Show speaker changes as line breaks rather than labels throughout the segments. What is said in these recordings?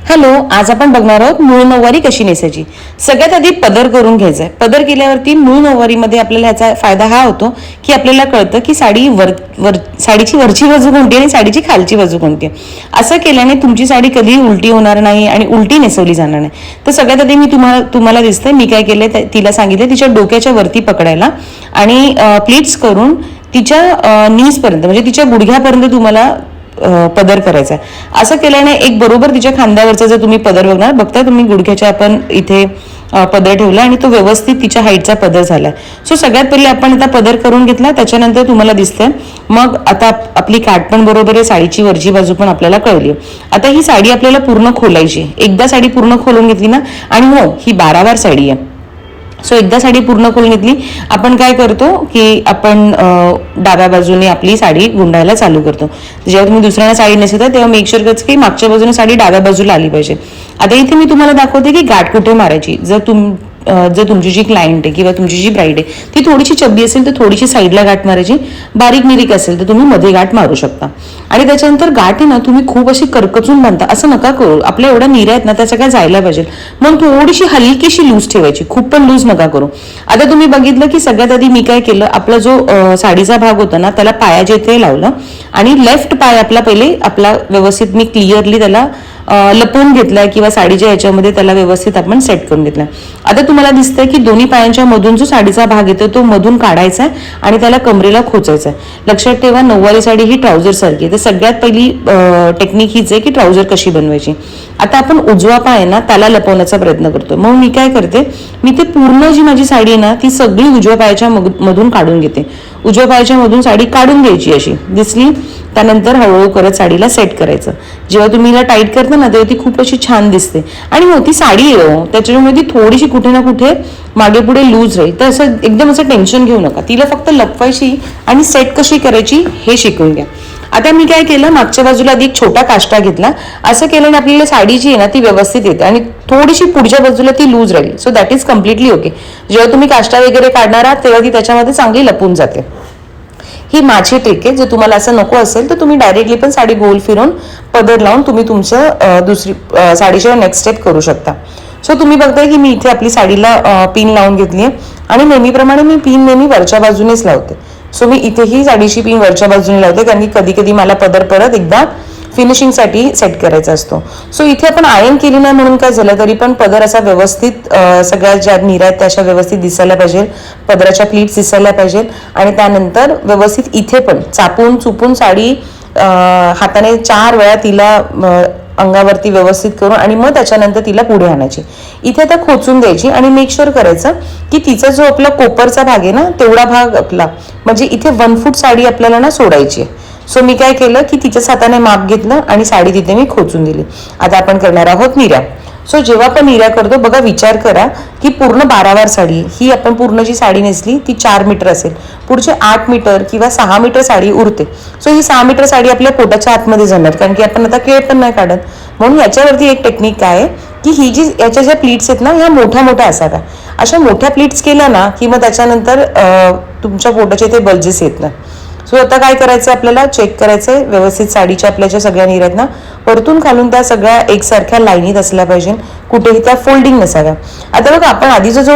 Hello, आज आपण बघणार आहोत मूळ नऊवारी कशी नेसायची. सगळ्यात आधी पदर करून घ्यायचा आहे. पदर केल्यावरती मूळ नऊवारीमध्ये आपल्याला ह्याचा फायदा हा होतो की आपल्याला कळतं की साडीची वरची बाजू कोणती आणि साडीची खालची बाजू कोणती आहे. असं केल्याने तुमची साडी कधीही उलटी होणार नाही आणि उलटी नेसवली जाणार नाही. तर सगळ्यात आधी मी तुम्हाला दिसतंय मी काय केलंय, तिला सांगितलं तिच्या डोक्याच्या वरती पकडायला आणि प्लीट्स करून तिच्या नीजपर्यंत म्हणजे तिच्या गुडघ्यापर्यंत तुम्हाला पदर करायचा आहे. असं केल्याने एक बरोबर तिच्या खांद्यावरचा जर तुम्ही पदर बघता तुम्ही गुडघ्याच्या आपण इथे पदर ठेवला आणि तो व्यवस्थित तिच्या हाईटचा पदर झालाय. सो सगळ्यात पहिले आपण आता पदर करून घेतला, त्याच्यानंतर तुम्हाला दिसतंय मग आता आपली काठ पण बरोबर आहे, साडीची वरची बाजू पण आपल्याला कळली. आता ही साडी आपल्याला पूर्ण खोलायची. एकदा साडी पूर्ण खोलून घेतली ना, आणि हो ही 12 वार साडी आहे. सो एकदा साडी पूर्ण खोलून घेतली, आपण काय करतो की आपण डाव्या बाजूने आपली साडी गुंडायला चालू करतो. जेव्हा तुम्ही दुसऱ्यांना साडी नेसवता तेव्हा मेक शुअर करत की मागच्या बाजूने साडी डाव्या बाजूला आली पाहिजे. आता इथे मी तुम्हाला दाखवते की गाठ कुठे मारायची. जर तुमची जी क्लायंट आहे किंवा तुमची जी ब्राईड आहे ती थोडीशी चब्बी असेल तर थोडीशी साईडला गाठ मारायची. बारीक निरीक असेल तर तुम्ही मध्ये गाठ मारू शकता. आणि त्याच्यानंतर गाठ आहे ना तुम्ही खूप अशी करकचून बांधता असं नका करू. आपल्या एवढ्या निऱ्या आहेत ना त्या सगळ्या जायला पाहिजे. मग थोडीशी हलकीशी लूज ठेवायची, खूप पण लूज नका करू. आता तुम्ही बघितलं की सगळ्यात आधी मी काय केलं, आपला जो साडीचा भाग होता ना त्याला पायाच्या इथे लावलं आणि लेफ्ट पाय आपला व्यवस्थित मी क्लिअरली त्याला लपवून घेतलाय किंवा साडीच्या याच्यामध्ये त्याला व्यवस्थित आपण सेट करून घेतलाय. आता तुम्हाला दिसतंय की दोन्ही पायांच्या मधून जो साडीचा भाग येतो तो मधून काढायचा आहे आणि त्याला कमरेला खोचायचा आहे. लक्षात ठेवा नऊवारी साडी ही ट्राउझर सारखी आहे. तर सगळ्यात पहिली टेक्निक हीच आहे की ट्राउझर कशी बनवायची. आता आपण उजवा पाय ना त्याला लपवण्याचा प्रयत्न करतो. मग मी काय करते, मी ते पूर्ण जी माझी साडी आहे ना ती सगळी उजव्या पायाच्या मधून काढून घेते. उजव्या पायाच्या मधून साडी काढून घ्यायची अशी दिसली. त्यानंतर हळूहळू करत साडीला सेट करायचं. जेव्हा तुम्ही हिला टाईट करता ना तेव्हा ती खूप अशी छान दिसते. आणि हो ती साडी आहे त्याच्यामुळे ती थोडीशी कुठे ना कुठे मागे पुढे लूज राहील. तर असं एकदम असं टेन्शन घेऊ नका. तिला फक्त लपवायची आणि सेट कशी करायची हे शिकून घ्या. आता मी काय केलं, मागच्या बाजूला आधी एक छोटा काष्टा घेतला. असं केल्याने आपल्याला साडी जी आहे ना ती व्यवस्थित येते आणि थोडीशी पुढच्या बाजूला ती लूज राहील. So that is completely okay. जेव्हा तुम्ही काष्टा वगैरे काढणार आहात तेव्हा ती त्याच्यामध्ये चांगली लपून जाते. ही माझी ट्रिक आहे. जर तुम्हाला असं नको असेल तर तुम्ही डायरेक्टली पण साडी गोल फिरून पदर लावून तुम्ही तुमचं दुसरी साडीशिवाय नेक्स्ट स्टेप करू शकता. सो तुम्ही बघताय की मी इथे आपली साडीला पिन लावून घेतली आहे आणि नेहमीप्रमाणे मी पिन नेहमी वरच्या बाजूनेच लावते. सो मी इथेही साडीची पिन वरच्या बाजूने लावते कारण की कधी कधी मला पदर परत एकदा फिनिशिंगसाठी सेट करायचा असतो. सो इथे आपण आयर्न केली नाही म्हणून काय झालं तरी पण पदर असा व्यवस्थित सगळ्या ज्या निऱ्या आहेत त्या अशा व्यवस्थित दिसायला पाहिजे. पदराच्या प्लीट्स दिसायला पाहिजे आणि त्यानंतर व्यवस्थित इथे पण चापून चुपून साडी हाताने 4 वेळा तिला अंगावरती व्यवस्थित करून आणि मग त्याच्यानंतर तिला पुढे आणायची. इथे आता खोचून द्यायची आणि मेक शुअर करायचं की तिचा जो आपला कोपरचा भाग आहे ना तेवढा भाग आपला म्हणजे इथे 1 फूट साडी आपल्याला ना सोडायची आहे. सो मी काय केलं की तिच्याच हाताने माप घेतलं आणि साडी तिथे मी खोचून दिली. आता आपण करणार आहोत निर्या. सो जेव्हा आपण निर्या करतो बघा विचार करा की पूर्ण 12 वार साडी ही आपण पूर्ण जी साडी नेसली ती 4 मीटर असेल, पुढचे 8 मीटर किंवा 6 मीटर साडी उरते. सो ही 6 मीटर साडी आपल्या पोटाच्या आतमध्ये जाणार कारण की आपण आता केळ पण नाही काढत. म्हणून याच्यावरती एक टेक्निक काय आहे की ही जी याच्या ज्या प्लीट्स आहेत ना ह्या मोठ्या मोठ्या असाव्या. अशा मोठ्या प्लीट्स केल्या ना की मग त्याच्यानंतर तुमच्या पोटाचे ते बल्जेस येत नाही. सो आता काय करायचं आपल्याला चेक करायचंय व्यवस्थित साडीच्या आपल्या ज्या सगळ्या निऱ्या आहेत ना वरतून खालून त्या सगळ्या एकसारख्या लाईनीत असल्या पाहिजे, कुठेही त्या फोल्डिंग नसाव्या. आता बघा आपण आधीचा जो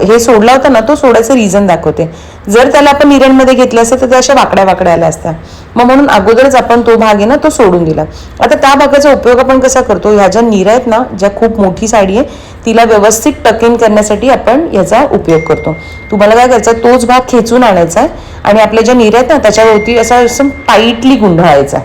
हे सोडला होता ना तो सोडायचं रिझन दाखवते. जर त्याला आपण निऱ्यांमध्ये घेतलं असतं तर त्या अशा वाकड्या वाकड्या आल्या असत्या. मग म्हणून अगोदरच आपण तो भाग आहे ना तो सोडून दिला. आता त्या भागाचा उपयोग आपण कसा करतो, ह्या ज्या निऱ्या आहेत ना ज्या खूप मोठी साडी आहे तिला व्यवस्थित टक इन करण्यासाठी आपण याचा उपयोग करतो. तुम्हाला काय करायचं, तोच भाग खेचून आणायचा आहे आणि आपल्या ज्या निऱ्या आहेत ना त्याच्यावरती असं टाईटली गुंडाळायचा.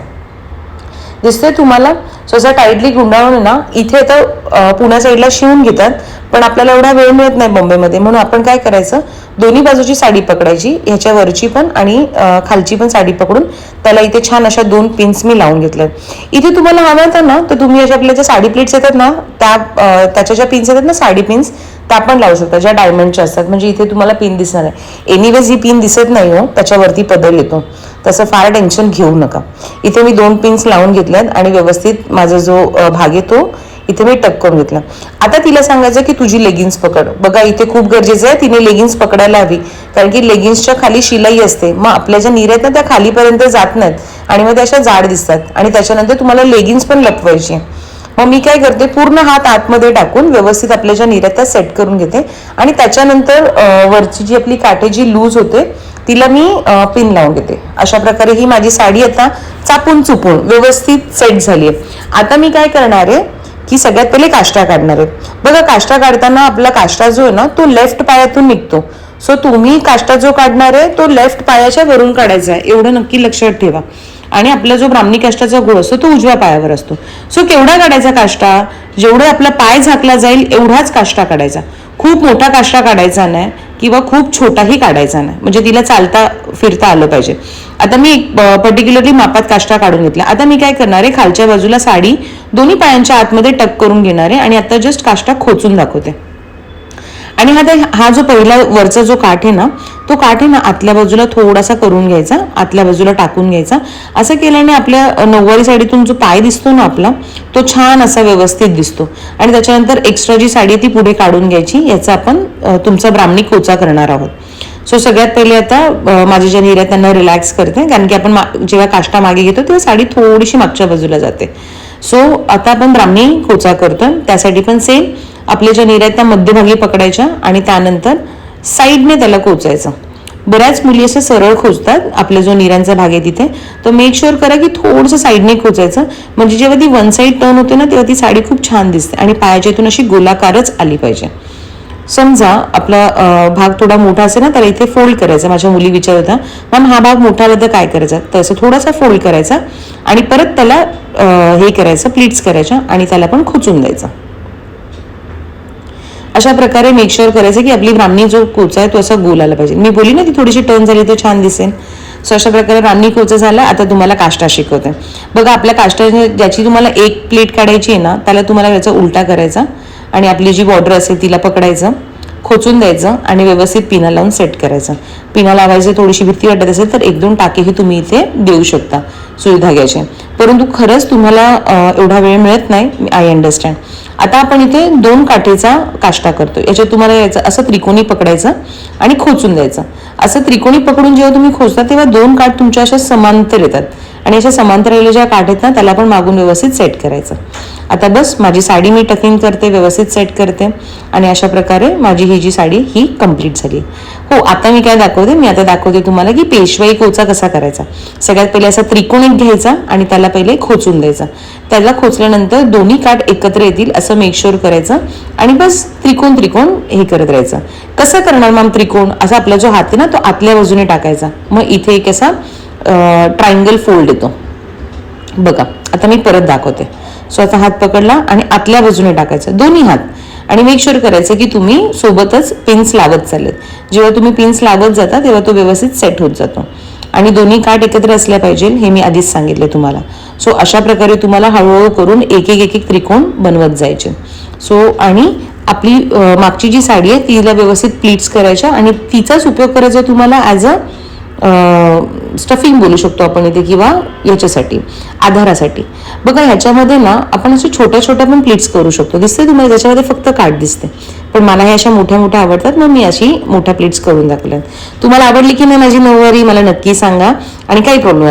दिसतंय तुम्हाला. सो असं टाईटली गुंडाळून ना इथे आता पुण्या साईडला शिवून घेतात पण आपल्याला एवढा वेळ मिळत नाही मुंबईमध्ये. म्हणून आपण काय करायचं, दोन्ही बाजूची साडी पकडायची, ह्याच्या वरची पण आणि खालची पण साडी पकडून त्याला इथे छान अशा 2 पिन्स मी लावून घेतल्या. इथे तुम्हाला हव्या होत्या ना तर तुम्ही अशा आपल्या ज्या साडी प्लेट्स येतात ना त्याच्या ज्या पिन्स येतात ना साडी पिन्स त्या पण लावू शकता ज्या डायमंडच्या असतात. म्हणजे इथे तुम्हाला पिन दिसणार आहे. एनिवेज ही पिन दिसत नाही हो, त्याच्यावरती पदर येतो. तसं फार टेन्शन घेऊ नका. इथे मी 2 पिन्स लावून घेतल्यात आणि व्यवस्थित माझा जो भाग आहे तो इथे मी टक करून घेतला. आता तिला सांगायचं की तुझी लेगिन्स पकड. बघा इथे खूप गरजेचं आहे तिने लेगिन्स पकडायला हवी कारण की लेगिन्सच्या खाली शिलाई असते. मग आपल्या ज्या निऱ्या आहेत ना त्या खालीपर्यंत जात नाहीत आणि मग त्या अशा जाड दिसतात आणि त्याच्यानंतर तुम्हाला लेगिन्स पण लपवायची. मग मी काय करते, पूर्ण हात आतमध्ये टाकून व्यवस्थित आपल्या ज्या निर्या त्या सेट करून घेते आणि त्याच्यानंतर वरची जी आपली काठी लूज होते तिला मी पिन लावून घेते. अशा प्रकारे ही माझी साडी आता चापून चुपून व्यवस्थित सेट झाली आहे. आता मी काय करणार आहे की सगळ्यात पहिले काष्टा काढणार आहे. बघा, काष्टा काढताना आपला काष्टा जो आहे ना तो लेफ्ट पायातून निघतो. सो तुम्ही काष्टा जो काढणार आहे तो लेफ्ट पायाच्या वरून काढायचा आहे, एवढं नक्की लक्षात ठेवा. आणि आपला जो ब्राह्मणी काष्टाचा गोळ असतो तो उजव्या पायावर असतो. सो केवढा काढायचा काष्टा, जेवढा आपला पाय झाकला जाईल एवढाच काष्टा काढायचा. खूप मोठा काष्टा काढायचा नाही किंवा खूप छोटाही काढायचा नाही, म्हणजे तिला चालता फिरता आलं पाहिजे. आता मी पर्टिक्युलरली मापात काष्टा काढून घेतला. आता मी काय करणार आहे, खालच्या बाजूला साडी दोन्ही पायांच्या आतमध्ये टक करून घेणार आहे आणि आता जस्ट काष्टा खोचून दाखवते. आणि हा जो पहिला वरचा जो काठ आहे ना तो काठ आहे ना आतल्या बाजूला थोडासा करून घ्यायचा, आतल्या बाजूला टाकून घ्यायचा. असं केल्याने आपल्या नऊवारी साडीतून जो पाय दिसतो ना आपला तो छान असा व्यवस्थित दिसतो. आणि त्याच्यानंतर एक्स्ट्रा जी साडी आहे ती पुढे काढून घ्यायची. याचा आपण तुमचा ब्राह्मणी कोचा करणार आहोत. सो सगळ्यात पहिले आता माझ्या ज्या निर्या त्यांना रिलॅक्स करते, कारण की आपण जेव्हा काष्टा मागे घेतो तेव्हा साडी थोडीशी मागच्या बाजूला जाते. सो आता आपण ब्राह्मणी कोचा करतोय, त्यासाठी पण सेम आपल्या ज्या निर्या त्या मध्यभागी पकडायच्या आणि त्यानंतर साईडने त्याला कोचायचं. बऱ्याच मुली असे सरळ खोचतात, आपला जो निऱ्यांचा भाग आहे तिथे, तर मेक शुअर करा की थोडंसं साईडने खोचायचं, म्हणजे जेव्हा ती वन साईड टर्न होते ना तेव्हा ती साडी खूप छान दिसते आणि पायाच्या इथून अशी गोलाकारच आली पाहिजे. समजा आपला भाग थोडा मोठा असेल ना तर इथे फोल्ड करायचा. माझ्या मुली विचारत होत्या, मॅम हा भाग मोठा आला तर काय करायचा, तर असं थोडासा फोल्ड करायचा आणि परत त्याला हे करायचं, प्लीट्स करायच्या आणि त्याला पण खोचून द्यायचं. अशा प्रकारे मेक शुअर करायचं की आपली ब्राह्मणी जो कोचा आहे तो असा गोल आला पाहिजे. मी बोली ना ती थोडीशी टर्न झाली तर छान दिसेल. सो अशा प्रकारे ब्राह्मणी कोचा झाला. आता तुम्हाला काष्टा शिकवते. बघा, आपल्या काष्टा ज्याची तुम्हाला एक प्लेट काढायची आहे ना त्याला तुम्हाला याचा उलटा करायचा आणि आपली जी बॉर्डर असेल तिला पकडायचं, खोचून द्यायचं आणि व्यवस्थित पिना लावून सेट करायचं. पिना लावायची थोडीशी भीती वाटत असेल तर 1-2 टाकेही तुम्ही इथे देऊ शकता सुई धाग्याचे, परंतु खरंच तुम्हाला एवढा वेळ मिळत नाही, आय अंडरस्टँड. आता आपण इथे 2 काठीचा काष्टा करतो. याच्यात तुम्हाला याचं असं त्रिकोणी पकडायचं आणि खोचून द्यायचं. असं त्रिकोणी पकडून जेव्हा तुम्ही खोचता तेव्हा 2 काठ तुमच्या अशा समांतर येतात आणि अशा समांतर आलेल्या ज्या काठ आहेत ना त्याला पण मागून व्यवस्थित सेट करायचं. आता बस माझी साडी मी टकिंग करते, व्यवस्थित सेट करते आणि अशा प्रकारे माझी ही जी साडी ही कंप्लीट झाली. हो, आता मी काय दाखवते, मी आता दाखवते तुम्हाला की पेशवाई कोचा कसा करायचा. सगळ्यात पहिले असा त्रिकोण एक घ्यायचा आणि त्याला पहिले खोचून द्यायचा. त्याला खोचल्यानंतर दोन्ही काठ एकत्र येतील असं मेक शुअर करायचं आणि बस त्रिकोण हे करत राहायचं. कसं करणार मॅम त्रिकोण, असा आपला जो हात आहे ना तो आतल्या बाजूने टाकायचा, मग इथे एक असा ट्रायंगल फोल्ड येतो. बघा, आता मी परत दाखवते. सो आता हात पकडला आणि आतल्या बाजूने टाकायचं दोन्ही हात आणि मेक शुअर करायचं की तुम्ही सोबतच पिन्स लावत चाललेत. जेव्हा तुम्ही पिन्स लावत जाता तेव्हा तो व्यवस्थित सेट होत जातो आणि दोन्ही काठ एकत्र असल्या पाहिजे, हे मी आधीच सांगितलं तुम्हाला. सो अशा प्रकारे तुम्हाला हळूहळू करून एक एक त्रिकोण बनवत जायचे. सो आणि आपली मागची जी साडी आहे तिला व्यवस्थित प्लीट्स करायच्या आणि तिचाच उपयोग करायचा तुम्हाला ॲज अ स्टफिंग बोलू शकतो आपण इथे, किंवा याच्यासाठी आधारासाठी. बघा, ह्याच्यामध्ये ना आपण असे छोट्या छोट्या पण प्लीट्स करू शकतो. दिसते तुम्हाला, त्याच्यामध्ये फक्त काठ दिसते, पण मला ह्या अशा मोठ्या मोठ्या आवडतात, मग मी अशी मोठ्या प्लीट्स करून दाखवल्यात. तुम्हाला आवडली की नाही माझी नऊवारी मला नक्की सांगा आणि काही प्रॉब्लेम